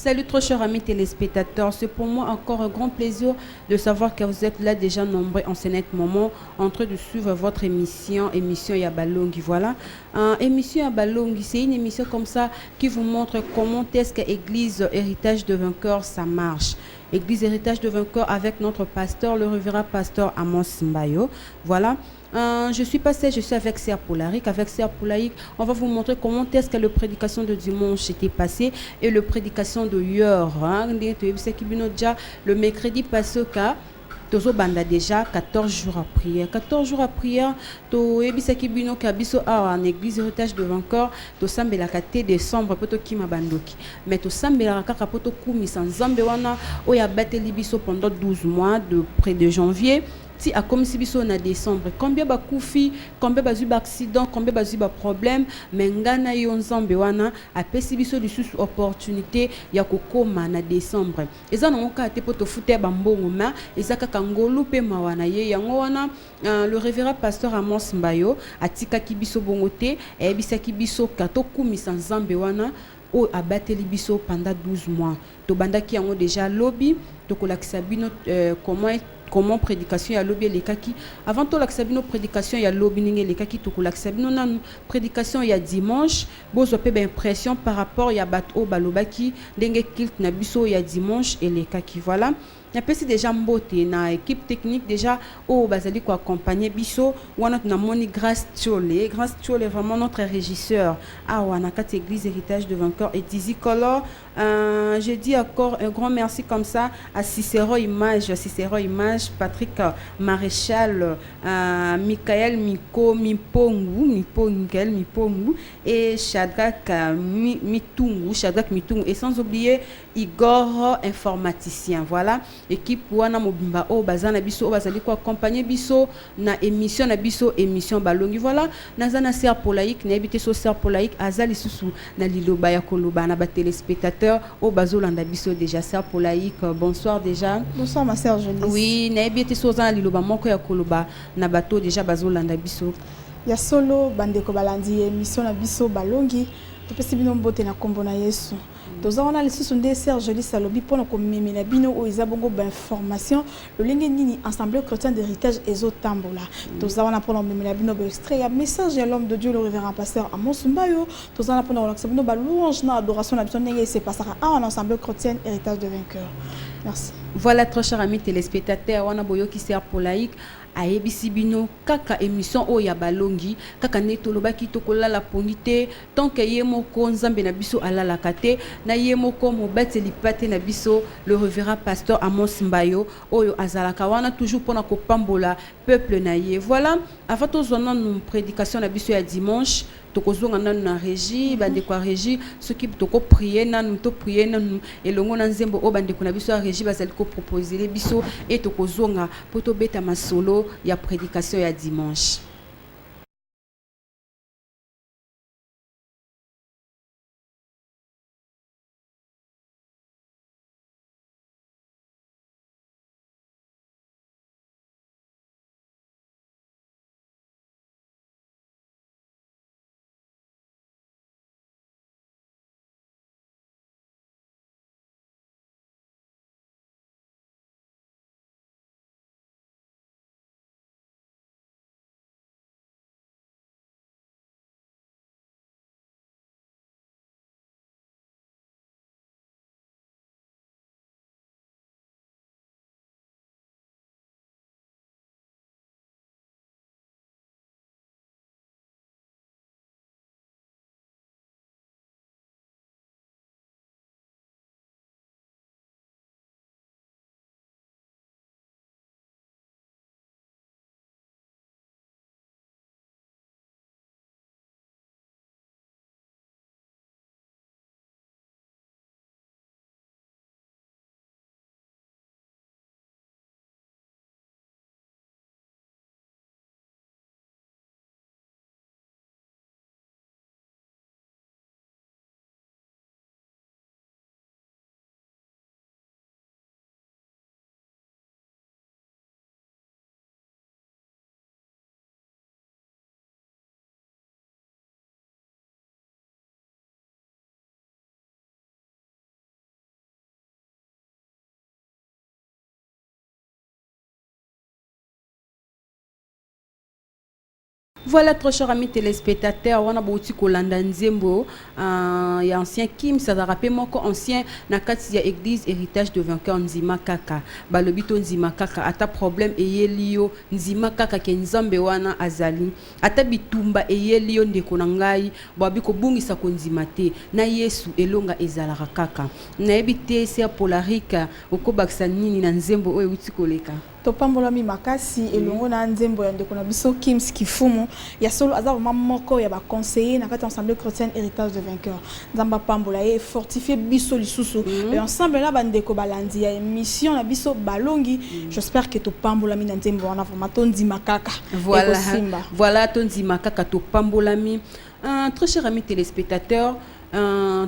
Salut trop chers amis téléspectateurs, c'est pour moi encore un grand plaisir de savoir que vous êtes là déjà nombreux en ce net moment en train de suivre votre émission Yabalongi. Voilà, émission Yabalongi, c'est une émission comme ça qui vous montre comment est-ce que Église Héritage de Vainqueur ça marche. Église Héritage de Vainqueur avec notre pasteur, le révérend pasteur Amos Mbayo. Voilà. Je suis passée, je suis avec Serre Polaric. Avec Serre Polaric, on va vous montrer comment est-ce que la prédication de dimanche était passée et la prédication de hier. Le mercredi passé, tozo banda déjà 14 jours à prière. 14 jours à prière, to ebisaki bino kabiso en église héritage de vainqueur, to sambela kate décembre poto kima bandoki. Mais to sambela kaka poto kumi sans zambe wana oya bateli biso pendant 12 mois de près de janvier. Si a comme si biso na décembre combien ba koufi combien ba zu ba accident combien ba zu ba problème mais ngana yo nzambe wana apesi biso lisusu opportunité ya kokoma na décembre eza na ngoka te poto fute ba mbongo ma eza kaka ngolu pe mawana ye yango wana le révérend pasteur Amos Mbayo atika ki biso bongo te e bisaki biso kato kumisa nzambe wana o abateli biso pendant 12 mois to bandaki yango déjà lobby to kolakisa bino comment prédication ya lobby les kaki avant to l'aksabino prédication ya lobby ninge les kaki to l'aksabino nan prédication ya dimanche bozo pe impression par rapport ya bato balobaki ndenge kilt na biso ya dimanche et les kaki voilà na pesi déjà mbote na équipe technique déjà au bazali ko accompagner biso wana na moni Grâce Tchole est vraiment notre régisseur wana kat église héritage de vainqueur et Dizzy Color je dis encore un grand merci comme ça à Cicero Image Patrick Maréchal Michael Mipongu et Shadrach Mitungu et sans oublier Igor informaticien voilà équipe wana mobimba o bazana biso o bazali ko accompagner biso na émission balongi voilà nazana Serre Polaric na ebité so Serre Polaric azali susu na liloba ya koloba na ba téléspectateurs o bazolanda biso déjà Serre Polaric bonsoir déjà. Bonsoir ma sœur Jolie. Oui na ebité so za liloba moko ya koloba na bato déjà bazolanda biso ya solo bandeko balandi émission na biso balongi topesi bino mbote na kombo na Yesu. Toza wana lisusu nde Sœur Jolie Salobi pona ko memela bino o eza bongo ba information le lenge nini Assemblée chrétienne d'héritage ezotambola. Toza wana pona memela bino ba extrait ya message ya l'homme de Dieu le révérend pasteur Amos Mbayo. Toza wana pona ko bino ba louange na adoration na biso ndenge se passera en Assemblée chrétienne héritage de vainqueur. Merci. Voilà trop chers amis téléspectateurs wana boyoki Serre Polaric ayebisi bino kaka émission o ya balongi kaka netolobaki tokolala pongite tant que ye moko nzambe na biso alalaka te na ye moko mobateli pate na biso le révérend pasteur Amos Mbayo oyo azalaka wana toujours pona kopambola peuple na ye voilà avant tozona nous prédication na biso ya dimanche tokozonga nanu na régie bandeko ya régie soki toko prier nanu to prier nanu elongo na nzembo o bandeko na biso ya régie bazali ko proposer biso et tokozonga poto beta masolo ya prédication ya dimanche. Voilà, trop chers amis téléspectateurs, on a beaucoup Kolanda Nzembo, il y a ancien Kim, ça a rappelé mon ancien Nakati ya église héritage de vainqueur Nzima Kaka. Balobito Nzima Kaka, ata problème eye liyo Nzima Kaka ke Nzambe wana azali. Ata bitumba eye liyo ndeko na ngai, babiko bungisa ko Nzima te. Na Yesu elonga ezalaka kaka. Na ebite se Polarika, okobakisa nini na Nzembo oyo utikoleka. Topambola mi makasi elongo na Nzembo ya ndeko na biso Kim Skifumu ya solo aza vraiment moko ya ba conseiller na kati ensemble chrétienne héritage de vainqueur nzamba pambola et fortifier biso lisusu et ensemble là bandeko balandi ya émission na biso balongi j'espère que topambola mi na Nzembo wana vraiment tondi makaka voilà tondi makaka topambola mi très cher ami téléspectateur.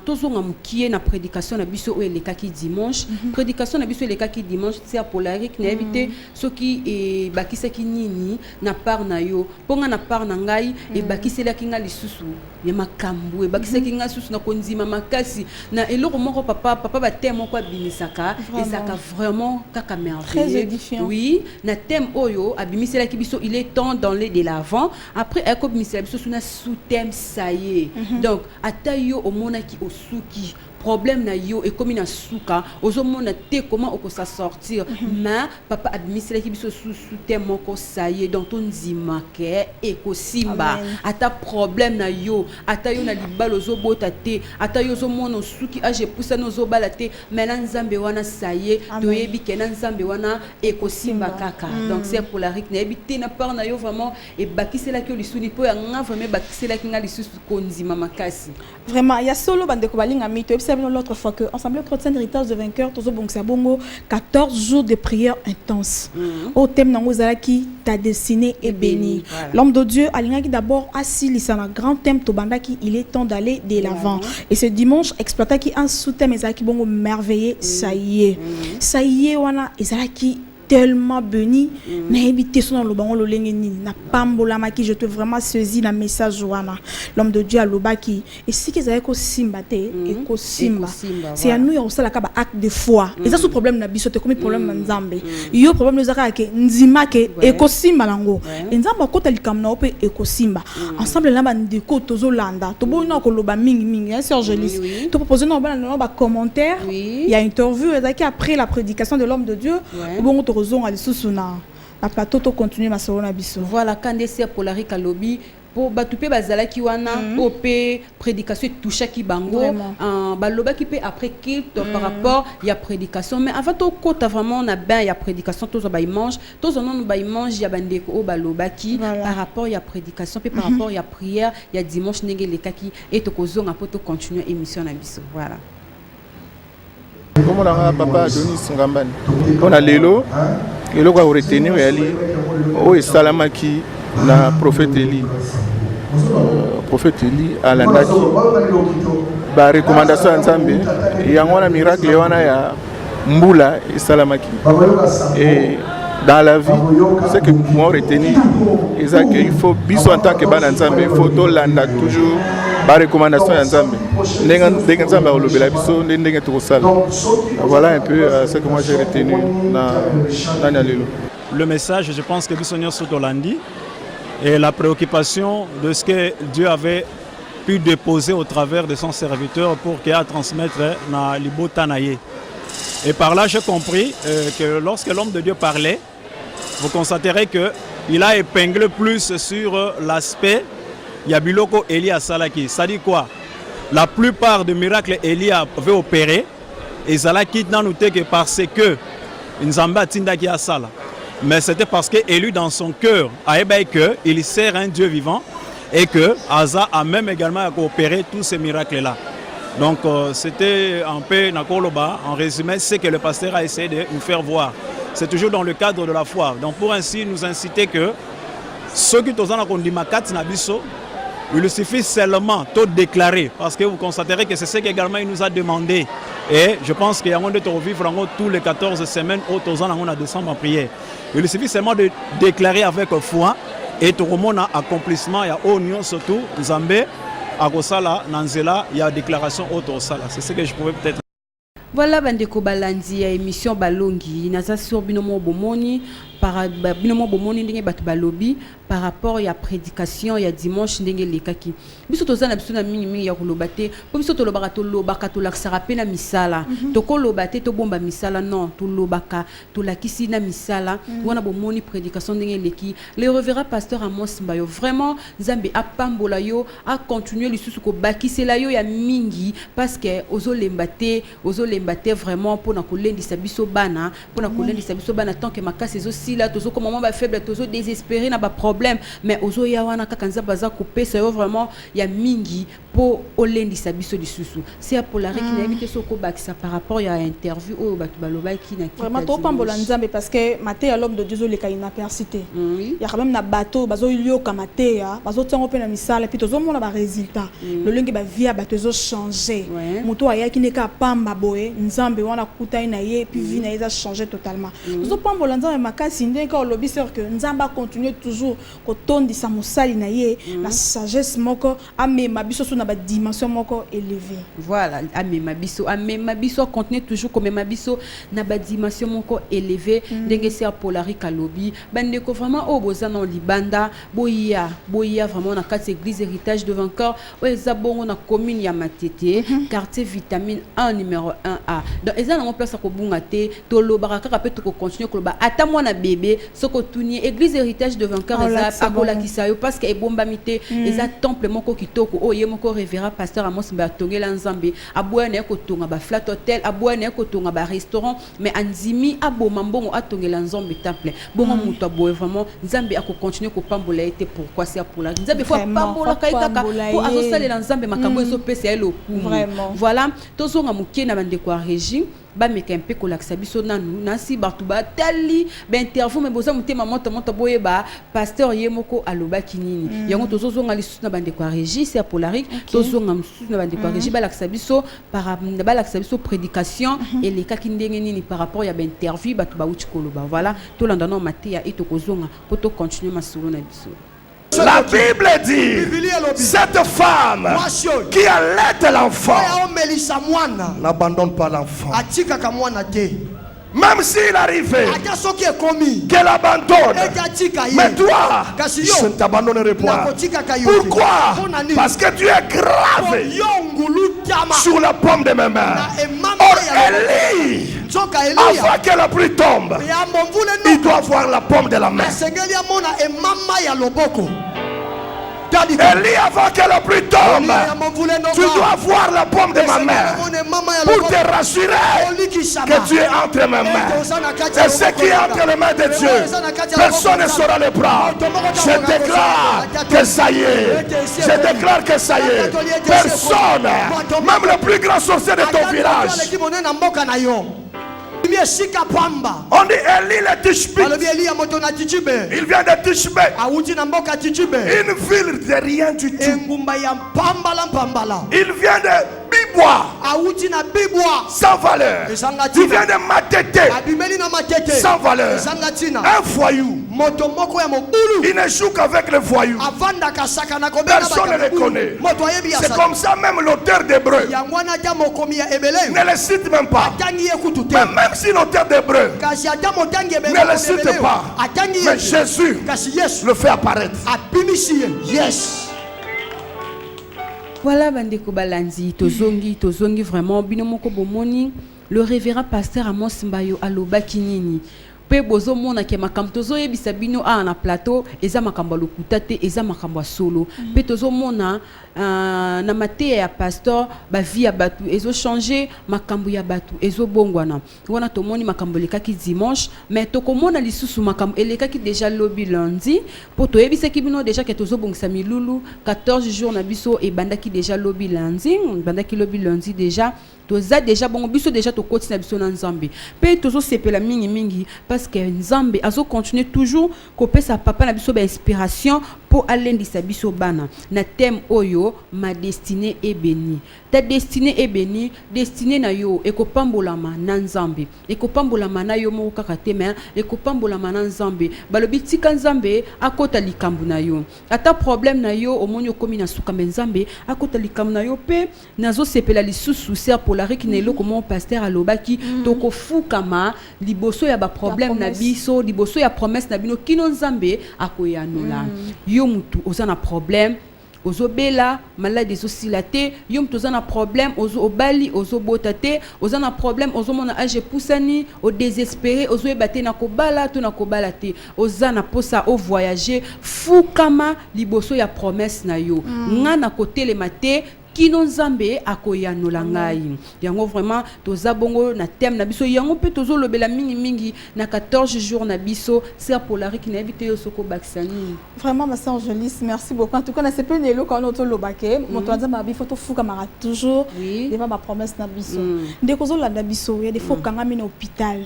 Tozonga mukie na prédication na biso o elekaki dimanche prédication na biso elekaki dimanche c'est à Polarique na éviter soki e bakisaki nini na part na yo ponga na part na ngai e bakiselaki nga lisusu ya makambu e bakisaki nga susu na konzima makasi na eloko moko papa ba thème ko abimisaka ezaka vraiment kaka merveilleux oui na thème oyo abimiselaki biso il est temps dans les de l'avant après eko bimisela biso suna sous thème ça y est donc atayo monaki osuki problème na yo et comme na suka ozomona te comment oko sa sortir mais papa administrer ki biso sous thème ko ça y est dans ton zimake et ko simba ata problème na yo ata yo na libalo zobota te ata yo zomona osuki age poussa no zobala te mais na nzambe wana ça y est to yebi ke na nzambe wana et ko simba kaka donc c'est pour la rik na ebité na part na yo vraiment et bakisela ki lisuni po ya nga vraiment bakisela ki nga lisusu ko nzima makasi vraiment ya solo bandeko balinga mito l'autre fois que ensemble chrétien héritage de vainqueur tozo bongsa bongo 14 jours de prière intense au thème nango zalaki ta destinée est bénie l'homme de Dieu alingaki d'abord asilisa na grand thème to bandaki il est temps d'aller de l'avant et ce dimanche exploitaki un sous-thème ezalaki bongo merveilleux ça y est wana ezalaki tellement béni na éviter son le bango lolenge ni na pambola maki je te vraiment saisi la message wana l'homme de Dieu alobaki et si qu'ils avaient ko simba te et ko simba c'est à nous on sala ka ba acte de foi et ça ce problème na biso te comme problème na nzambe yo problème zaka ke nzima ke e ko simba lango nzamba ko talikam na ope e ko simba ensemble là ba ndeko tozo landa to bona ko loba mingi hein sœur Jolis to proposer na ba commentaire il y a interview ezaki après la prédication de l'homme de Dieu bon à la plateau to continuer ma solo na biso voilà quand c'est Polarique à lobby pour batouper bazalaki wana op prédication touchaki bango baloba qui peut après culte par rapport il y a prédication mais avant to kota vraiment na ben il y a prédication tous ba mange tous on ba mange ya bandeko o baloba qui par rapport il y a prédication puis par rapport il y a prière il y a dimanche ndenge lekaki et to kozonga pour to continuer émission na biso voilà. Comme on a papa Denis Ngambani, on a l'élo, et le quoi retenir et au salamaki na prophète Eli, à l'andaki, ba recommandation ensemble, il y a un miracle, il y a mbula et salamaki, et dans la vie, c'est que moi retenir, c'est qu'il faut biso en tant que ban ensemble, il faut tout landa toujours. Par recommandation ensemble. Voilà un peu ce que moi j'ai retenu dans Nalelo. Le message, je pense que Bissonio Sotolandi et la préoccupation de ce que Dieu avait pu déposer au travers de son serviteur pour qu'il a transmettre na Libotanaye. Et par là, j'ai compris que lorsque l'homme de Dieu parlait, vous constaterez qu'il a épinglé plus sur l'aspect Yabiloko Elia Salaki. Ça dit quoi? La plupart des miracles Elia avait opéré et Salaki n'a noté que parce que Nzamba Tindaki a Sala. Mais c'était parce qu'Élu dans son cœur a ébahi qu'il sert un Dieu vivant et que Asa a même également opéré tous ces miracles-là. Donc c'était un peu Nakoloba, en résumé, ce que le pasteur a essayé de nous faire voir. C'est toujours dans le cadre de la foi. Donc pour ainsi nous inciter que ceux qui sont dans le Makati Nabiso, il suffit seulement de déclarer, parce que vous constaterez que c'est ce qu'également il nous a demandé. Et je pense qu'il y a un de vivre tous les 14 semaines, au ans on a décembre en prière. Il suffit seulement de déclarer avec foi et tout le monde a accomplissement, il y a union surtout, Zambé, Agosala, Nanzela, il y a déclaration auto sala. C'est ce que je pouvais peut-être. Voilà bandeko balandi ya émission balongi naza sur binomo bomoni par binomo bomoni ndenge batu balobi par rapport ya prédication ya dimanche ndenge lekaki biso tozana biso na mingi ya kolobate po biso tolobaka tolobaka tolakisaka pe na misala tokolobate tobomba misala non tolobaka tolakisi na misala wana bomoni prédication ndenge leki le reverend pasteur Amos Mbayo vraiment Nzambe apambola yo a continuer lisusu ko bakisela yo ya mingi parce que ozolembate vraiment pour na kolendisa biso bana pour na kolendisa biso bana tant que makasi zo sila tozo comme maman ba faible tozo désespéré na ba problème mais ozo ya wana kaka Nzambe za kopesa yo vraiment ya mingi pour olendisa biso lisusu c'est pour la qui na éviter soko bakisa par rapport ya interview o batu baloba ki na ki vraiment trop pambola Nzambe parce que maté à l'homme de Dieu le ka inapercité il y a quand même na bateau bazo ilio ka maté ya bazo tsango pe na misala puis tozo mona ba résultat le lingi ba via bateau zo changer moto aya ki ne ka pamba boye Nzambe wana kuta ina ye puis vie na eza changer totalement tozo pambola Nzambe makasi ndenge ka lobi c'est que Nzambe continue toujours ko tondisa mosali na ye la sagesse moko amema biso so na ba dimension moko élevée voilà amema biso continue toujours comme amema biso na ba dimension moko élevée ndenge c'est polari kalobi bande ko vraiment o bozana libanda boya vraiment na quatre église héritage de vainqueur o ezabongo na commune ya Matete quartier vitamine 1 numéro 1A donc ezana mon place ko bunga te to lobaka kaka pe to ko continuer ko ba ata mwana bébé soko tuni église héritage de vainqueur eza akola kisayo parce que ebomba mité eza temple moko kitoko o ye moko révérend pasteur Amos Mbayo tongela Nzambe aboya na ko tonga ba flat hotel aboya na ko tonga ba restaurant mais anzimi aboma mbongo atongela Nzambe temple bongo muto aboye vraiment Nzambe ako continuer ko pambola été pourquoi c'est pour la Nzambe faut pambola kaitaka pour azosalela Nzambe makambo ezo pesa elo vraiment voilà tozonga muke na bande kwa régime ba meka un peu kolakisa biso nanu nasi batuba tali ba interview me boza mutema moto boye ba pasteur yemoko aloba kinini yango tozozonga lisusu na bande kwa régie c'est polarique tozonga mususu na bande kwa régie ba lakisa biso par ba lakisa biso prédication et les ka kindenge nini par rapport ya ba interview batu ba uchi koloba voilà to landa no matia et to kozonga pour to continuer masolo na biso. La Bible dit, cette femme qui allait l'enfant n'abandonne pas l'enfant. Même s'il arrivait qu'elle abandonne, mais toi, je ne t'abandonnerai pas. Pourquoi? Parce que tu es gravé sur la paume de mes mains. Or, Élie, avant que la pluie tombe, il doit voir la paume de la main. Élie, avant que la pluie tombe, tu dois voir la paume de ma main pour te rassurer que tu es entre mes mains. Et ce qui est entre les mains de Dieu, personne ne saura le prendre. Je déclare que ça y est. Je déclare que ça y est. Personne, même le plus grand sorcier de ton village. On dit Élie le Tishbé. Il vient de Tishbé. Une ville de rien du tout. Il vient de Bibois. Sans valeur. Il vient de Matete. Sans valeur. Un voyou. Il ne joue qu'avec les voyous. Personne ne le connaît. C'est comme ça même l'auteur d'Hébreu ne le cite même pas. Mais même si l'auteur d'Hébreu ne le cite pas, mais Jésus le fait apparaître. Yes. Voilà bandeko balanzi tozongi vraiment binomoko bomoni le révérend pasteur Amos Mbayo aloba kinini pe bozo mona ke makambo tozo yebisa bino na plateau eza makambo lokuta te eza makambo solo pe tozo mona na mateya ya pasteur ba vie ya batu ezo changer makambo ya batu ezo bongwana wana tomoni makambo lekaki dimanche mais tokomona lisusu makambo elekaki déjà lobi lundi po to yebisa ki bino déjà ke tozo bongisa milulu 14 jours na biso e bandaki déjà lobi lundi déjà toza déjà bon biso déjà to koti na biso na Nzambe pe tozo sepela mingi parce que Nzambe azo continuer toujours ko pesa papa na biso ba inspiration pour aller ndisa biso bana na thème oyo ma destinée est bénie. Ta destinée est bénie, destinée na yo ekopambolama na Nzambe ekopambolama na yo moko kaka te mais ekopambolama na Nzambe balobi tika Nzambe akota likambu na yo ata problème na yo omoni okomi na suka Nzambe akota likambu na yo pe nazo sepela lisusu ser polari ki nelo comme pasteur alobaki toko fukama liboso ya ba problème problème na biso liboso ya promesse na bino kino nzambe akoyanola yo mutu oza na problème ozobela malade ezosila te yo mutu oza na problème obali ozobota te oza na problème ozomona age epusani odésespéré ozoyeba te na kobala to na kobala te oza na posa ovoyager fukama liboso ya promesse na yo nga na kotelema te kino nzambe akoyanola ngai yango vraiment toza bongo na thème na biso yango pe tozolobela mingi na 14 jours na biso c'est polari qui n'invite yo soko baksani vraiment ma sœur Jolis merci beaucoup en tout cas na c'est pas nelo quand on tolobake moto nzambe abi photo fuka mara toujours devant ma promesse na biso ndeko zolanda biso ya des fois kangami na hôpital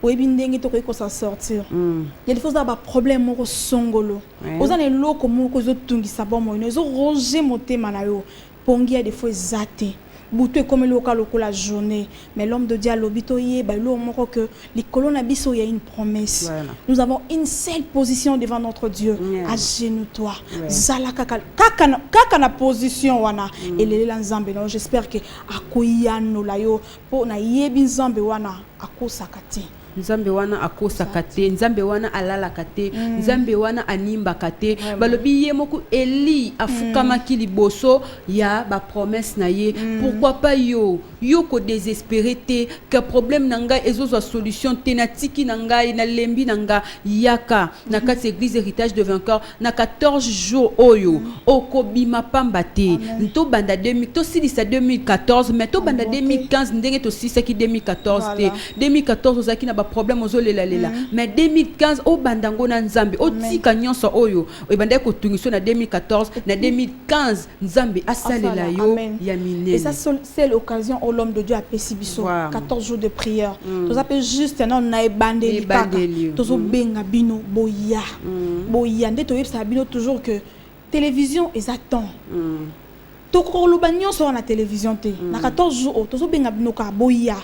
oyebi ndenge tokoki kosa sortir il y a des fois ça ba problème moko songolo oza na eloko moko ezotungisa bomo ezo ronger motema na yo pongi a des fois zaté bouté comme le local la journée mais l'homme de Dieu l'obito yé ba lo moko que les colonnes abisso il y a une promesse nous avons une seule position devant notre Dieu à genoux toi zala kaka na position wana et les nzambe non j'espère que akoyano la yo pour na yebi nzambe wana akosakati nzambe wana akosaka te nzambe wana alalaka te nzambe wana animbaka te balobi ye moko Eli afukamaki liboso ya ba promesse na ye pourquoi pas yo ko désespéré te que problème na ngai ezozwa solution te na tiki na ngai na lembi na nga yaka na kati église héritage de vainqueur na 14 jours oyo okobima pamba te nto banda 2000 to silisa 2014 mais to banda 2015 ndenge to sisaki 2014 te 2014 ozaki na problème ozolela lela mais 2015 o bandango na nzambe o tika nyonso oyo e banda ko tungiso na 2014 na 2015 nzambe asalela yo ya minene et ça c'est l'occasion où l'homme de Dieu a pesibiso 14 jours de prière to appelle juste non na bandeli paka to benga bino boya nde to yebsa bino toujours que télévision exactement toko lo banyo sur la télévision te na 14 jours to benga bino ka boya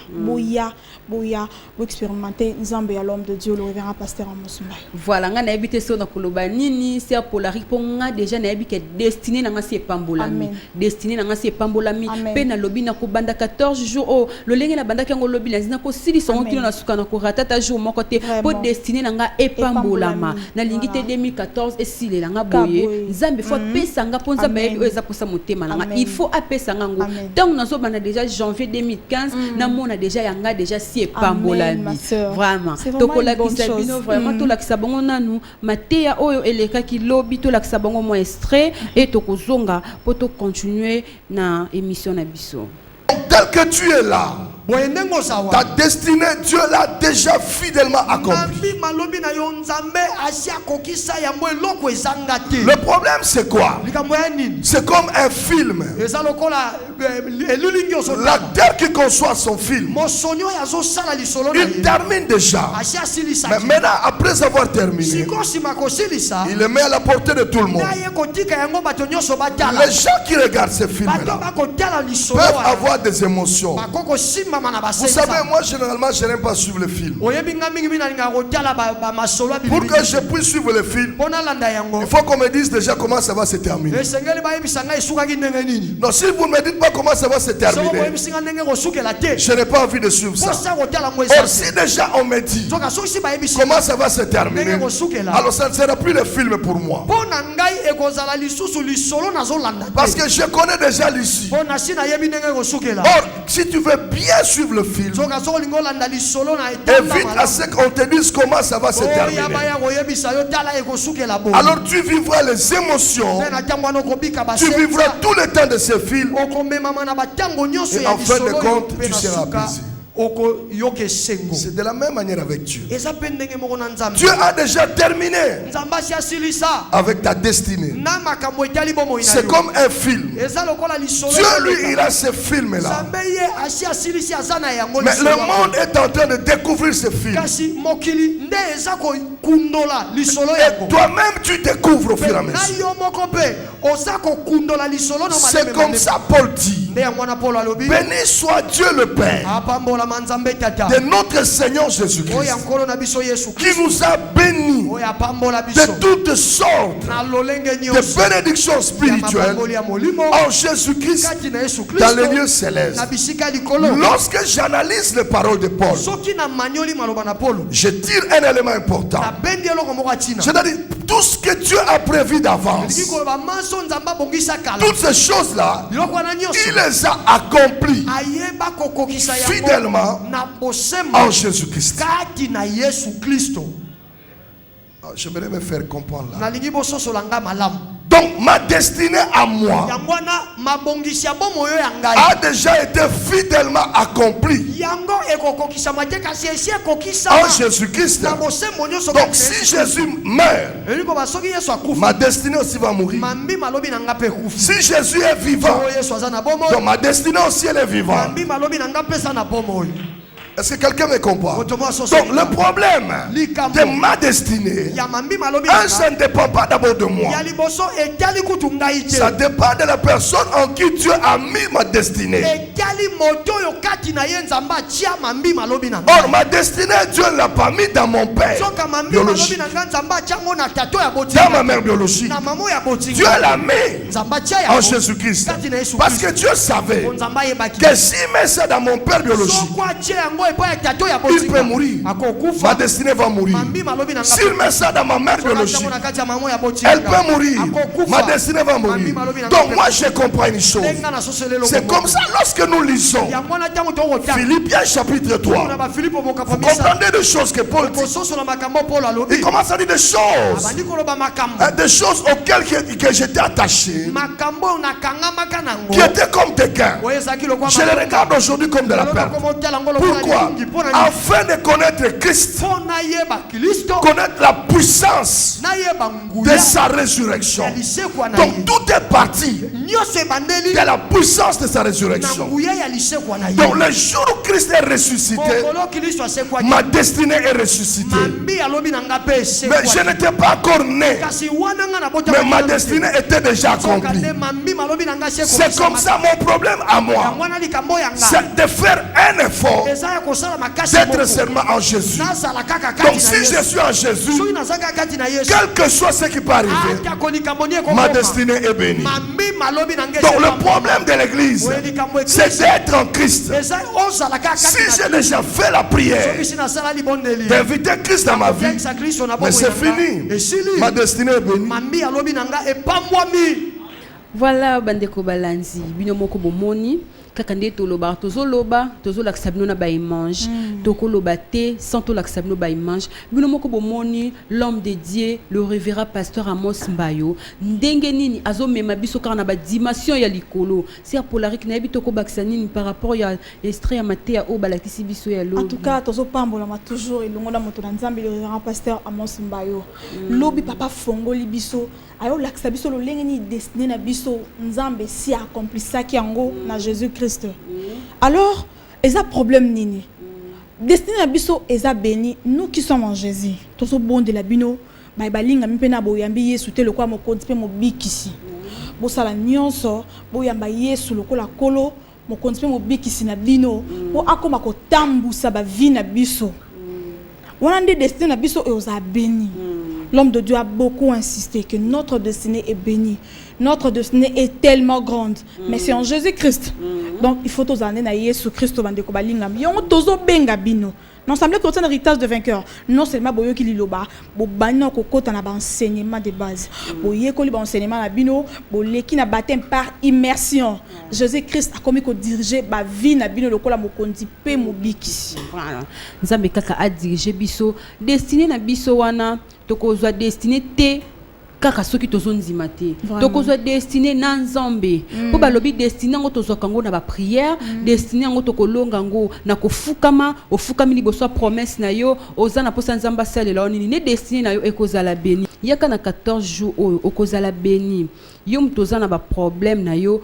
pour expérimenter nzambe ya l'homme de Dieu le révérend pasteur Amos Mbaye voilà nga na habité so na koloba nini c'est polari po nga déjà na habité destiné na nga si pambolami destiné na nga si pambolami pe na lobi na ko banda 14 jours o lo lenge na banda kango lobi na ko sili so ngino na suka na ko ratata jour moko te po destiné na nga epambolama na lingité 2014 et sile la nga boye nzambe fo pesa nga po nzambe yebi o eza posa motema na il faut apesa ngango donc nazo bana déjà janvier 2015 na mona déjà yanga déjà si pambolami vraiment tokola kisabino vraiment to la kisabongo nanu mateya oyo eleka ki lobi to la kisabongo mo extrait et tokozonga poto continuer na émission na biso tel que tu es là ta destinée, Dieu l'a déjà fidèlement accomplie. Le problème c'est quoi? C'est comme un film. L'acteur qui conçoit son film, il termine déjà. Mais maintenant, après avoir terminé, il le met à la portée de tout le monde. Les gens qui regardent ce film-là peuvent avoir des émotions. Vous savez, moi généralement je n'aime pas suivre le film. Pour que je puisse suivre le film, il faut qu'on me dise déjà comment ça va se terminer. Non, si vous ne me dites pas comment ça va se terminer, je n'ai pas envie de suivre ça. Or si déjà on me dit comment ça va se terminer, alors ça ne sera plus le film pour moi. Parce que je connais déjà l'issue. Or, si tu veux bien suivre le film, évite à ce qu'on te dise comment ça va se terminer. Alors tu vivras les émotions, tu vivras tout le temps de ce film, et en fin de compte, tu seras apaisé. C'est de la même manière avec Dieu. Dieu a déjà terminé avec ta destinée. C'est comme un film. Dieu, lui, il a ce film-là. Mais le monde est en train de découvrir ce film. Et toi-même, tu découvres au fur et à mesure. C'est comme ça Paul dit. Béni soit Dieu le Père de notre Seigneur Jésus-Christ, qui nous a bénis de toutes sortes de bénédictions spirituelles en Jésus-Christ dans les lieux célestes. Lorsque j'analyse les paroles de Paul, je tire un élément important. C'est-à-dire tout ce que Dieu a prévu d'avance, toutes ces choses-là, il les a accomplies fidèlement en Jésus-Christ. J'aimerais me faire comprendre là. Donc ma destinée à moi a déjà été fidèlement accomplie en Jésus-Christ. Donc si Jésus meurt, ma destinée aussi va mourir. Si Jésus est vivant, donc ma destinée aussi elle est vivante. Est-ce que quelqu'un me comprend? Donc le problème de ma destinée, ça ne dépend pas d'abord de moi. Ça dépend de la personne en qui Dieu a mis ma destinée. Or ma destinée, Dieu ne l'a pas mis dans mon père biologique, dans ma mère biologique. Dieu l'a mis en Jésus-Christ. Parce que Dieu savait que s'il met ça dans mon père biologique, il peut mourir. Ma destinée va mourir. S'il met ça dans ma mère biologique, elle peut mourir. Ma destinée va mourir. Donc moi je comprends une chose. C'est comme ça lorsque nous lisons Philippiens chapitre 3, vous comprenez des choses que Paul dit. Il commence à dire des choses auxquelles que j'étais attaché, qui étaient comme des gains. Je les regarde aujourd'hui comme de la perte. Pourquoi? Afin de connaître Christ, connaître la puissance de sa résurrection. Donc tout est parti de la puissance de sa résurrection. Donc le jour où Christ est ressuscité, ma destinée est ressuscitée. Mais je n'étais pas encore né, mais ma destinée était déjà accomplie. C'est comme ça mon problème à moi, c'est de faire un effort d'être seulement en Jésus. Donc si je suis en Jésus, quel que soit ce qui peut arriver, ma destinée est bénie. Donc le problème de l'église, c'est d'être en Christ. Si j'ai déjà fait la prière d'inviter Christ dans ma vie, mais c'est fini, ma destinée est bénie. Voilà, bandeko balanzi, binomoko bomoni. Kakande toloba tozoloba tozolakisa bino na ba image tokoloba te sans tolakisa bino ba image bino moko bomoni l'homme de Dieu le révérend pasteur Amos Mbayo ndenge nini azomema biso kaka na ba dimension ya likolo si apolarique na yebi tokobakisa nini par rapport ya extrait ya Matthieu o balakisi biso ya lo. En tout cas tozopambola ma toujours elongo na moto na Nzambe le révérend pasteur Amos Mbayo lobi papa fongoli biso ayo lakisa biso lo lenge ni destiné na biso Nzambe si accomplissaki yango na Jésus-Christ. Alors, il y a un problème nini. Destiné à biso eza béni, nous qui sommes en Jésus. Tout ce bon de la bino, ba balinga mipena boyambi Yesu te le kwa mo kontipe mo bikisi. Bo sala nyonso, boyamba Yesu le kola kolo, mo kontipe mo bikisi na bino, po akoma ko tambusa ba vie na biso. Wana ndi destiné na biso eza béni. L'homme de Dieu a beaucoup insisté que notre destinée est bénie. Notre destinée est tellement grande. Mais c'est en Jésus-Christ. Donc, il faut tous années na Yesu Christ bandeko balinga. Yongo tozo benga bino. Non semblait que c'est un héritage de vainqueur. Non seulement boyo ki liloba, bo banno ko kota na ba enseignement de base. Boye ko li ba enseignement na bino, bo leki na baptême par immersion. Jésus-Christ a commis ko diriger ba vie na bino lokola mokondi pe mobiki. Voilà. Nzambe kaka a diriger biso, destiné na biso wana, tokozwa destiné te kaka soki tozonzima te tokozwa destiné na Nzambe po balobi destiné ngo tozwa kango na ba prière destiné ngo tokolonga ngo na kofukama ofukami liboso promesse na yo ozana posa Nzamba salela onini ne destiné na yo ekozala béni yaka na 14 jours okozala béni yo mtozana ba problème na yo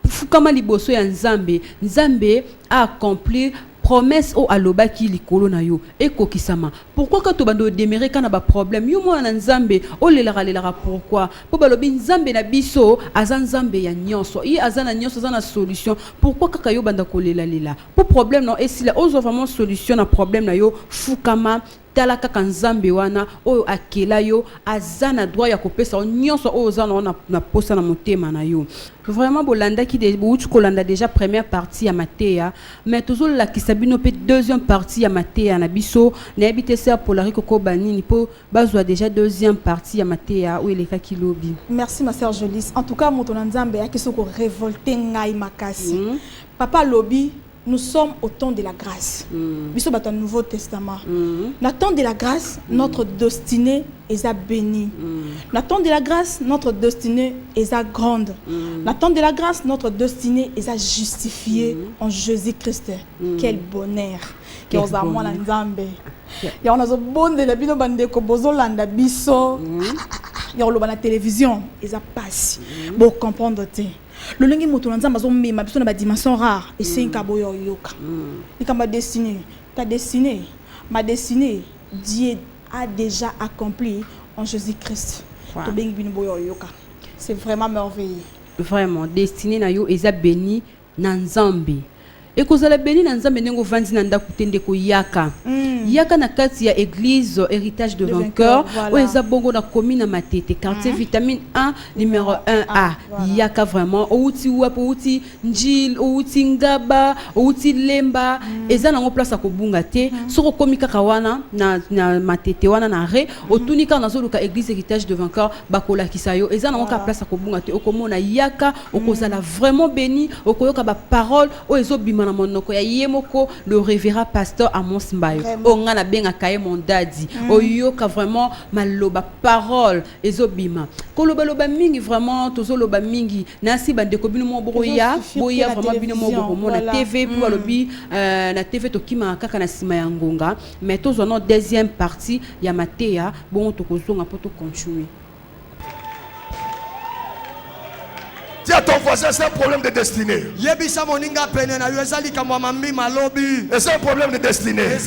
fukama liboso ya Nzambe a accompli promesse o aloba ki likolo na yo ekokisama. Pourquoi quand to bando demere kana ba problème yo mwana nzambe o lela pourquoi po balobi nzambe na biso azan nzambe ya nyonso i azana nyonso azana solution. Pourquoi kaka yo banda ko lela pour problème non et si la ozo vraiment solution na problème na yo fukama tala kaka nzambe wana oyo akela yo azana droit ya kopesa nyonso oyo zana na posa na motema na yo. Vraiment bolanda ki de boutu kolanda déjà première partie ya Matéa mais toujours la kisabino pe deuxième partie ya Matéa na biso na habité ça pour la rikoko banini po bazwa déjà deuxième partie ya Matéa ou eleka kilobi. Merci ma sœur Jolis. En tout cas moto na nzambe ya kisoko révolté ngai makasi. Papa lobi nous sommes au temps de la grâce. Nous sommes dans le Nouveau Testament. Le temps de la grâce, notre destinée est bénie. Le temps de la grâce, notre destinée est grande. Le temps de la grâce, notre destinée est justifiée en Jésus-Christ. Quel bonheur. Quel bonheur. Il y a un bon de la bande ko bozolanda biso. Il y a la télévision, ils passent. Bon comprendre le lingi moto na nzamba zo mema biso na ba dimension rare et c'est un kaboyo yoka. Il ma destinée, ta destinée, ma destinée, Dieu a déjà accompli en Jésus-Christ. To bengi bino boyo yoka. C'est vraiment merveilleux. Vraiment destinée na yo eza béni na nzambe. Et kozala béni na nzambe nengo vandi na ndako tende ko yaka. Yaka na kati ya église héritage de vainqueur ou eza bongo na commune na Matete quartier vitamine 1 numéro 1A. Yaka vraiment outi wapo outi njil outi ngaba outi lemba eza na ngo place ko bunga te soko komi kaka wana na Matete wana na re otunika na zoluka église héritage de vainqueur bakola kisayo eza na ngo ka place ko bunga te okomona yaka okozala vraiment béni okoyoka ba parole o ezo bima na monoko ya yemoko le révérend pasteur Amos Mbayo on a bien akaye mon dadi oyoka vraiment maloba parole ezobima koloba mingi vraiment tozoloba mingi nasi bande ko bino mo boya vraiment bino mo bomo na TV pour lobi na TV tokima kaka na sima ya ngonga mais tozona deuxième partie ya Matéa bon tokozonga pour to continuer. Dis à ton voisin, c'est un problème de destinée. Et c'est un problème de destinée. Tu peux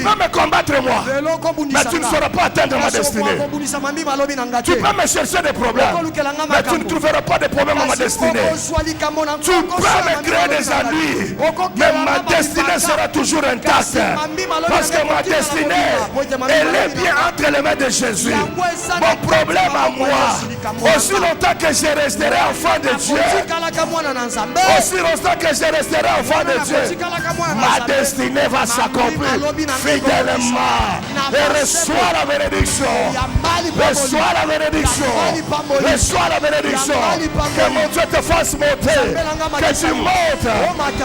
me combattre moi, mais tu ne sauras pas atteindre ma destinée. Tu peux me chercher des problèmes, mais tu ne trouveras pas de problèmes à ma destinée. Tu peux me créer des ennuis, mais ma destinée sera toujours intacte. Parce que ma destinée, elle est bien entre les mains de Jésus. Mon problème à moi, aussi longtemps que je resterai enfant de Dieu, aussi longtemps que je resterai enfant de Dieu, ma destinée va s'accomplir fidèlement. Et reçois la bénédiction. Reçois la bénédiction. Reçois la bénédiction. Que mon Dieu te fasse monter. Que tu montes.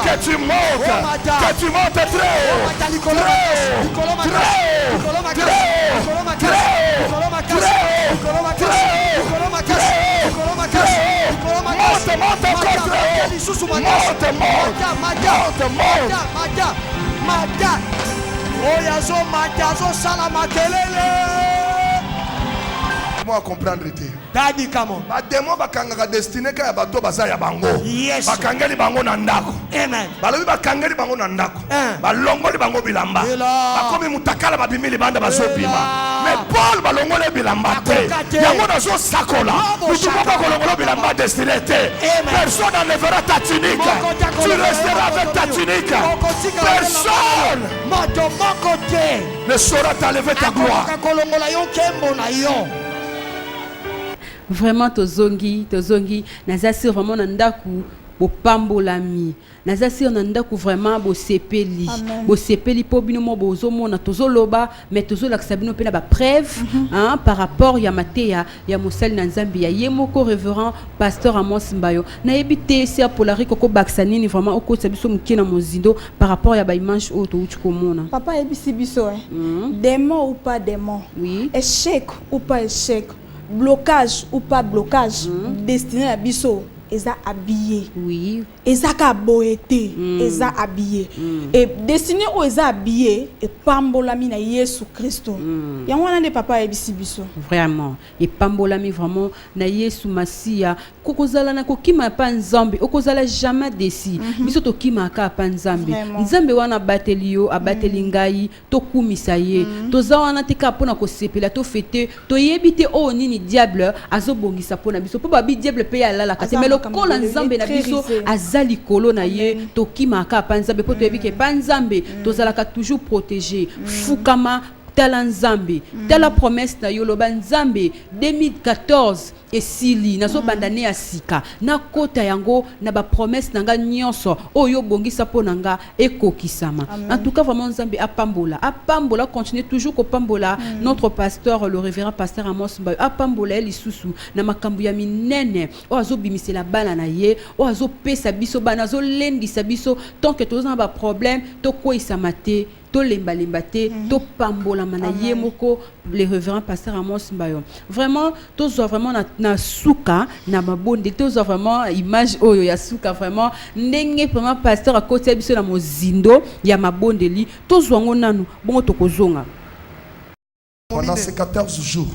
Que tu montes. Que tu montes très haut. Monte encore très moi comprendre te dadi kamo ba demo bakanga destiné ka bato baza ya bango bakangeli bango na ndako amen balobi bakangeli bango na ndako balongoli bango bilamba bakomi mutakala babimili banda bazobima mais Paul balongole bilamba te yango nazo sakola mutu moko kolongola bilamba destiné te personne n'enlèvera ta tunique tu resteras avec ta tunique personne ne saura t'enlever ta gloire. Vraiment tozongi nazasi vraiment na ndaku bopambolami nazasi na ndaku vraiment bosepeli po bino mo bozomona tozoloba mais tozolakisa bino pe na ba preuve par rapport ya Matéa ya mosali na nzambi ya yemoko révérend pasteur Amos Mbayo na ebité c'est pour la rikoko baksanini vraiment okotsa biso mukina mozindo par rapport ya ba image auto uti komona papa ebisi biso démon ou pas démon échec ou pas échec blocage ou pas blocage destiné à biso eza habillé. Oui. Eza ka boété, eza habillé. Et destiné au eza habillé et pambolami na Yesu Christo. Ya wana ne papa ebisi biso. Vraiment. Et pambolami vraiment na Yesu Masia. Kokozala na kokima pa nzambe, okozala jamais déci. Biso to kima ka pa nzambe. Nzambe wana bateli yo, abateli ngai, to kumisa ye. To za wana te ka pona ko sepela to fete, to yebite o nini diable azobongisa pona biso. Po babi diable pe ya lala ka temelo kola nzambe na biso azali kolo na ye, to kima ka pa nzambe po to yebike pa nzambe, to zala ka toujours protégé. Fukama tala nzambe, tala promesse na yoloba nzambe 2014 esili nazo bandane ya sika na kota yango na ba promesse nanga nyonso oyo bongisa po nanga ekokisama. En tout cas vraiment nzambe apambola continue toujours ko pambola notre pasteur le révérend pasteur Amos Mbayo apambola lisusu na makambu ya minene o azo bimisela bana na ye o azo pesa biso bana azo lendisa biso tant que toza ba problème to ko isamate to lemba te to pambola mana ye moko le révérend pasteur Amos Mbayo. Vraiment tous vraiment na suka na mabonde tous vraiment image oyo ya suka vraiment ndenge vraiment pasteur akoti biso na mozindo ya mabonde li tous wango nanu bongo tokozonga. Pendant ces 14 jours,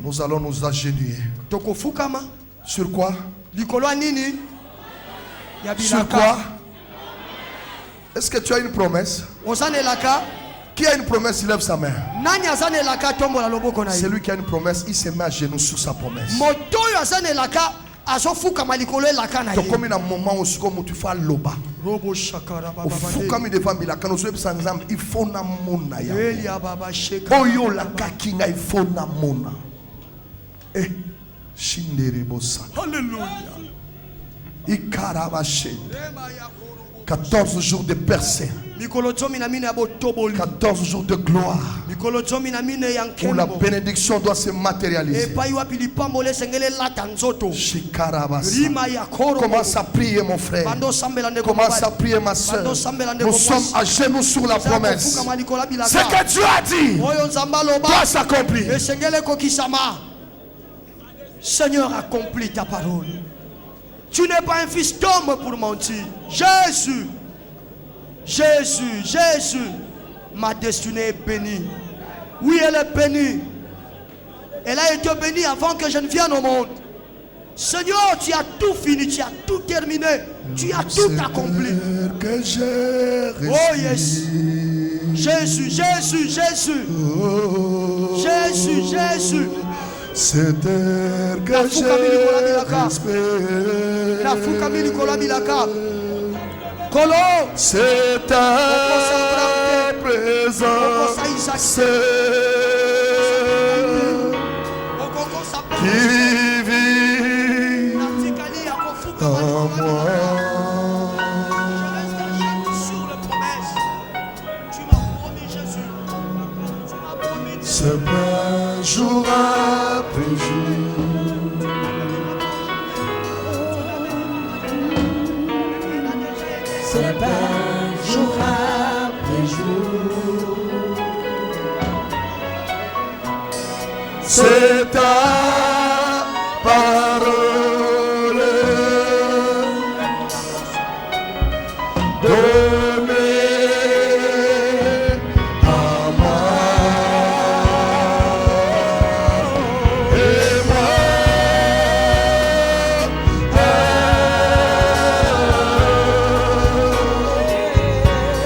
nous allons nous agenouiller. Sur quoi? Sur quoi? Est-ce que tu as une promesse? Qui a une promesse, il lève sa main. Celui qui a une promesse, il se met à genoux sur sa promesse. Donc comme un moment où tu fais loba. Il faut na mona ya. Oyo la kakinga il faut na mona. Eh, shindere bossa. Alléluia. Ikarabashe. 14 jours de percée. 14 jours de gloire. Où la bénédiction doit se matérialiser. Commence à prier mon frère. Commence à prier ma soeur. Nous sommes à genoux sur la promesse. Ce que Dieu a dit doit s'accomplir. Seigneur, accomplis ta parole. Tu n'es pas un fils d'homme pour mentir. Jésus, Jésus, Jésus, ma destinée est bénie. Oui, elle est bénie. Elle a été bénie avant que je ne vienne au monde. Seigneur, tu as tout fini, tu as tout terminé, tu as tout accompli. Oh yes. Jésus, Jésus, Jésus. Jésus, Jésus. C'est terre que j'ai respiré. C'est ta présence qui vit en moi. C'est un jour après jour. C'est un jour après jour. C'est ta parole donnée à moi.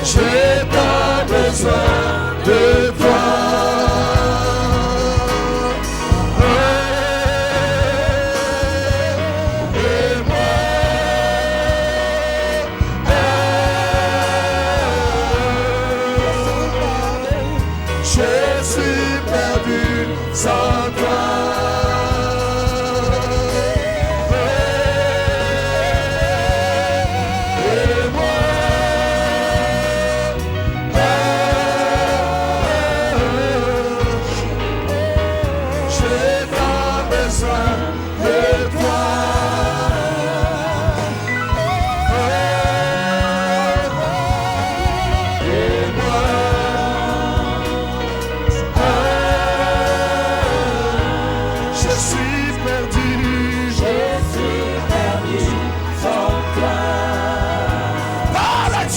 J'ai pas besoin de toi.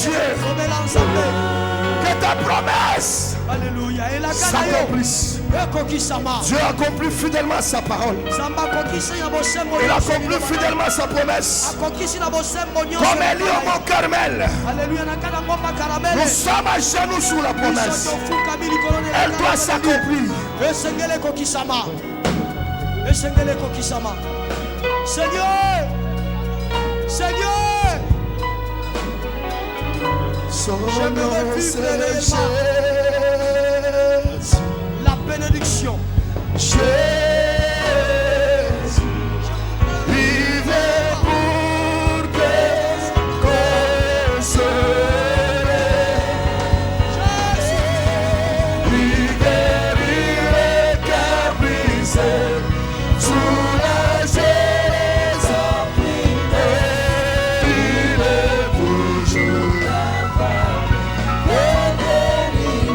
Dieu. Que ta promesse s'accomplisse. Dieu accomplit fidèlement sa parole. Il accomplit fidèlement sa promesse. Comme Élie au mont Carmel. Nous sommes à genoux sous la promesse. Elle doit s'accomplir. Seigneur, Seigneur, j'aimerais vivre la bénédiction. Jésus, vivez pour te consoler. Vivez, car brisé, soulagé les opprimés. Il est toujours capable de guérir.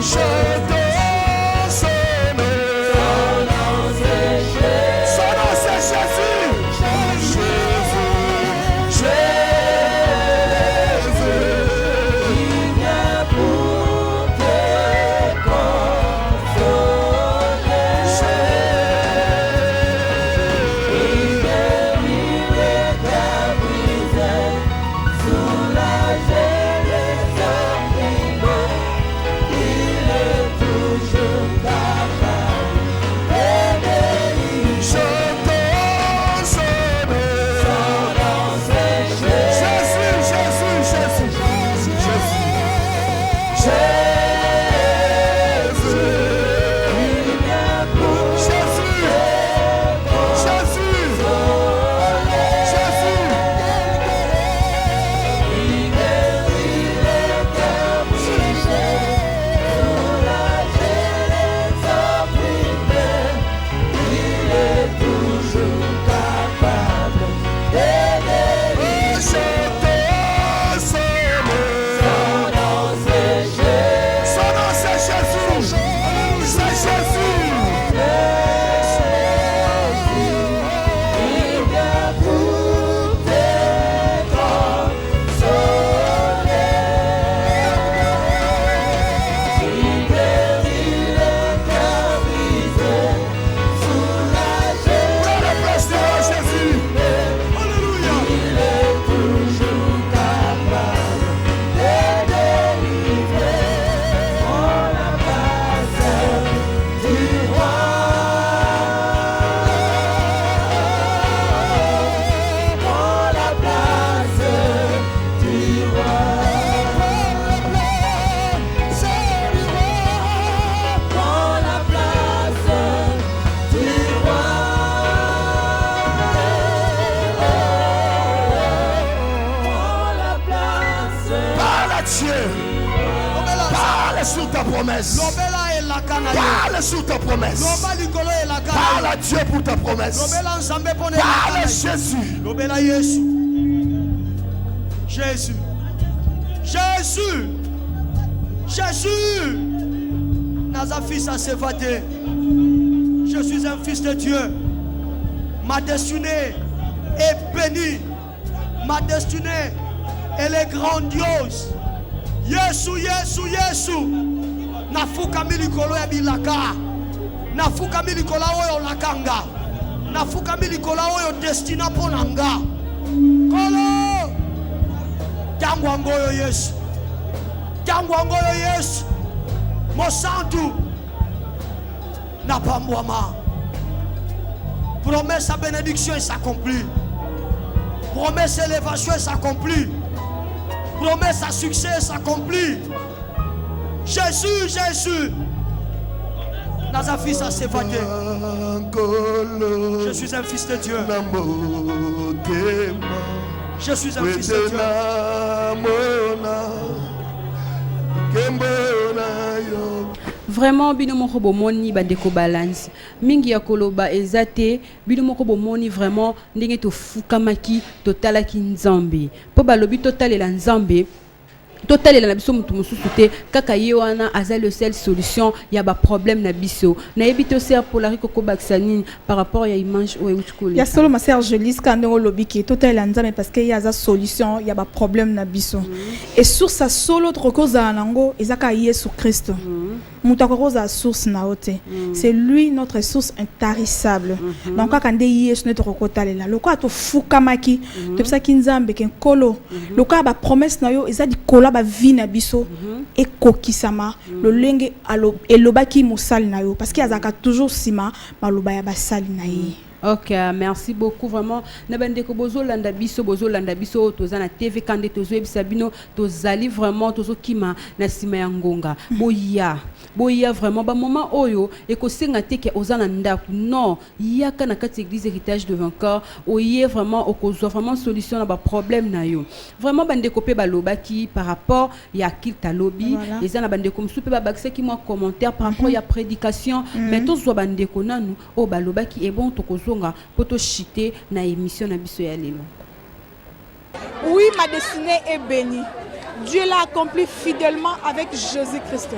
promesse. Parle sur ta promesse. Parle à Dieu pour ta promesse. Parle à Jésus. Jésus. Jésus. Jésus. Naza fils à s'évader. Je suis un fils de Dieu. Ma destinée est bénie. Ma destinée, elle est grandiose. Yesu, Yesu, Yesu. Nafuka milikolo ya bilaka. Nafuka milikolo oyo lakanga. Nafuka milikolo oyo destina ponanga. Kolo. Tangwa ngoyo Yesu. Tangwa ngoyo Yesu. Mosantu. Napambwama. Promesse à bénédiction s'accomplit. Promesse à élévation s'accomplit. Promesse à succès s'accomplit. Jésus, Jésus. Nazafi ça s'évadé. Je suis un fils de Dieu. Je suis un fils de Dieu. Vraiment bino moko bomoni bandeko balance mingi ya koloba ezate bino moko bomoni vraiment ndenge to fukamaki totalaki nzambe po balobi totalela nzambe total la biso mutu mususu te kaka ye wana aza le seul solution ya ba problème na biso na ebito ser pour la riko baksanine par rapport ya image ou utkuli ya solo ma sœur Jolis quand on lobiki total la nzambe parce que ya za solution ya ba problème na biso et sur sa solo cause nango ezaka Yesu Christ mutu akoza source na ote c'est lui notre source intarissable donc quand ande Yesu notre kotalela loko to fukamaki to pesa kinzambe ken kolo loko ba promesse na yo ezadi kola ba vie na biso et kokisama le lenge alo elobaki musali na yo parce qu'il y a toujours sima maloba ya basali na ye. Ok, merci beaucoup vraiment. Nabandeko bozo landa biso toza na TV kande tozo ebisabino tozali vraiment tozo kima na sima ya ngonga. Boya vraiment ba moment oyo ekosenga te ke ozana ndaku non yaka na kati église héritage de vainqueur oye vraiment okozwa vraiment solution na ba problème na yo. Vraiment bandeko pe balobaki par rapport ya kilta lobby eza na bandeko msupe ba bakse ki moi commentaire par rapport ya prédication mais tozo bandeko nanu o balobaki e bon tokozonga poto chiter na émission na biso ya lelo. Oui, ma destinée est bénie. Dieu l'a accompli fidèlement avec Jésus-Christ.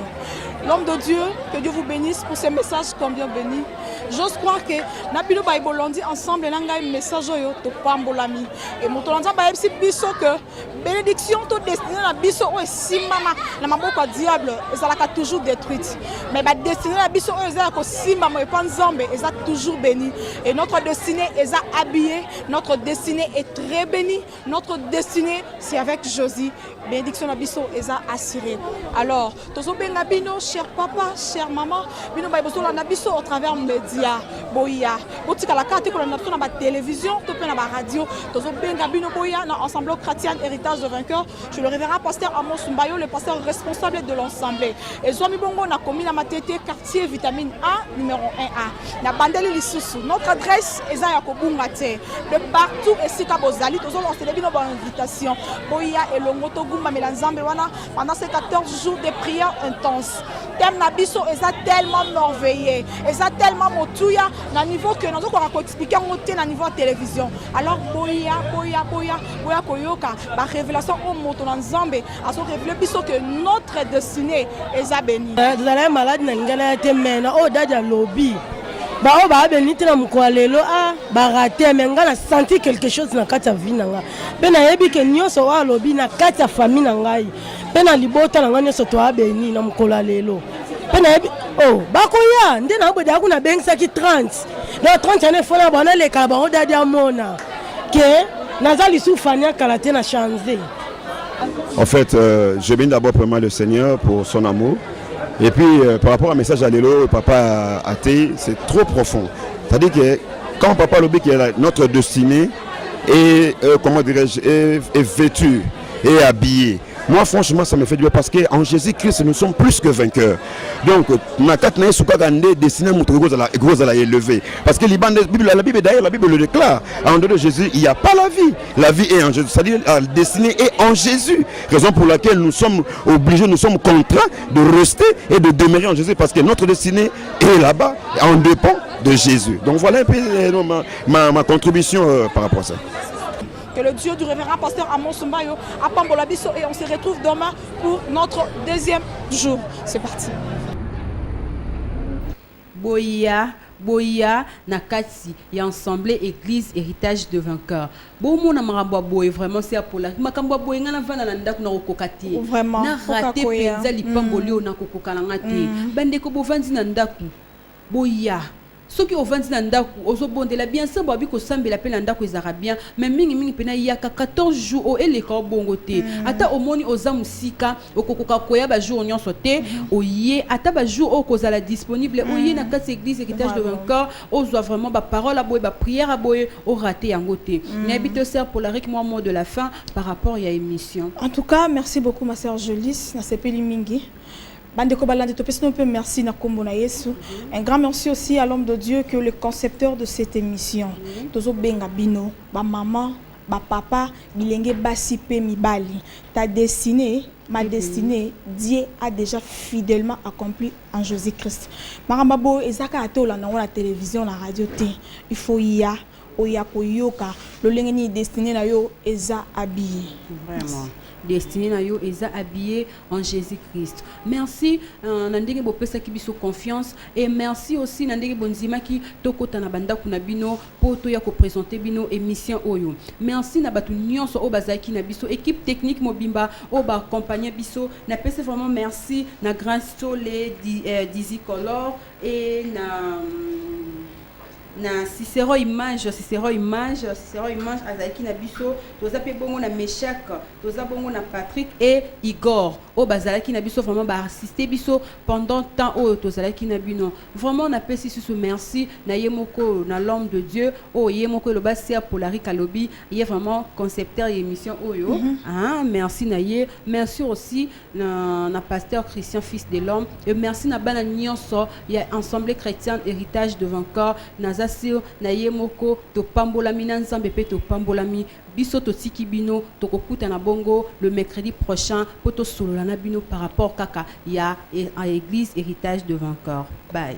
L'homme de Dieu, que Dieu vous bénisse pour ces messages combien bénis. J'ose croire que Nabino Baïbolondi ensemble nanga un message yo to pambolami et motolanza ba ebisi biso que bénédiction to destiné na biso o simama na maboko diable ezalaka toujours détruite mais ba destiné na biso o ezala ko simama e panzambe eza toujours béni et notre destinée est habillée, notre destinée est très bénie, notre destinée c'est avec Jésus. Bénédiction na biso eza assurée. Alors tozo benga bino cher papa, cher maman, bino baïboso na biso au travers média boya botika la carte ko na na télévision to pe na ba radio tozo benga bino boya na ensemble chrétien héritage de vainqueur. Je suis le révérend pasteur Amos Mbayo, le pasteur responsable de l'ensemble. Et Zomi Bongo na commune à Matete quartier vitamine A numéro 1A. Na bandeli lisusu. Notre adresse eza ya kobunga te. De partout et sika bozali tozo lancer bino ba invitation. Boya et longo to gumba melanzambe wana pendant ces 14 jours de prière intense. Thème na biso eza tellement merveilleux. Eza tellement motuya na niveau que nous ko expliquer ngote na niveau télévision. Alors boya koyoka ba révélation au moto na nzambe aso révéler biso que notre destinée est bénie. Dala malade na ngana te mena o dadia lobby. Ba o ba benite na mkwalelo ba raté mais ngana senti quelque chose na kati ya vie na nga. Pe na yebi ke nyonso wa lobby na kati ya famille na ngai. Pe na libota na nga nyonso to abeni na mkolalelo. Pe na yebi oh bakoya nde na boda kuna bengisa ki 30. Na 30 ane fona bana le kala ba o dadia mona. Que nazali soufania kalaté na changer. En fait, je bénis d'abord vraiment le Seigneur pour son amour. Et puis, par rapport au message à l'élo, papa athée, c'est trop profond. C'est-à-dire que quand papa lobby qui est notre destinée est, comment dirais-je, est vêtue et habillée. Moi, franchement, ça me fait du bien parce qu'en Jésus-Christ, nous sommes plus que vainqueurs. Donc, ma katnaï soukagande destiné à gros à la élever. Parce que la Bible d'ailleurs, la Bible le déclare. En dehors de Jésus, il n'y a pas la vie. La vie est en Jésus. C'est-à-dire la destinée est en Jésus. Raison pour laquelle nous sommes obligés, nous sommes contraints de rester et de demeurer en Jésus parce que notre destinée est là-bas. On dépend de Jésus. Donc voilà un peu ma contribution par rapport à ça. Que le Dieu du révérend pasteur Amos Mbayo à Pambolabiso et on se retrouve demain pour notre deuxième jour. C'est parti. Boya nakati ya ensemble église héritage de vainqueur. Bomo na maramba boye vraiment c'est pour la makamba boye ngana vana na ndaku na kokokati. Vraiment. Na raté penza lipambolio na kokokalanga te. Bandeko bovanzi na ndaku. Boya. Ce qui ovandi na ndaku ozobondela bien ça babi ko sambela pe na ndaku ezara bien mais mingi pena yaka 14 jours o eleka bongo te ata omoni ozamusika okokoka koya ba jour nyonso te oye ata ba jour okozala disponible oye na kati église héritage de vainqueur ozwa vraiment ba parole a boye ba prière a boye o raté yango te n'habite sert pour la moi mot de la fin par rapport à émission. En tout cas, merci beaucoup ma sœur Jolis na sepeli mingi. Bandeko balandi to pesino peu merci na kombo na Yesu. Un grand merci aussi à l'homme de Dieu que le concepteur de cette émission. Tozo benga bino, ba maman, ba papa, bilenge basi pe mibali. Ta destinée, ma destinée, Dieu a déjà fidèlement accompli en Jésus-Christ. Maramba bo ezaka atola na la télévision, la radio te. Il faut y a oyako yoka lolenge ni destiné na yo eza habillé. Vraiment. Destiné na yo eza habillé en Jésus-Christ. Merci nandenge bopesa ki biso confiance et merci aussi nandenge bonzima ki tokota na banda kuna bino poto ya ko présenter bino émission oyo. Merci na batu nyonso o bazaki na biso équipe technique mobimba o ba accompagner biso na pese vraiment merci na Grand Soleil Dizzy Color et na Cicero image azaki na biso toza pe bongo na Meshak toza bongo na Patrick et Igor o bazalaki na biso vraiment ba assister biso pendant temps o tozalaki na bino vraiment na pesi sous merci na yemoko na l'homme de Dieu o yemoko le basia Polari Kalobi il est vraiment concepteur émission oyo merci na ye merci aussi na pasteur Christian fils de l'homme et merci na bana nyonso ya ensemble chrétien héritage de vainqueur na na yemoko to pambolami na nzambe pe to pambolami biso to tiki bino to kokuta na bongo le mercredi prochain poto solola na bino par rapport kaka ya à église héritage de vainqueur. Bye.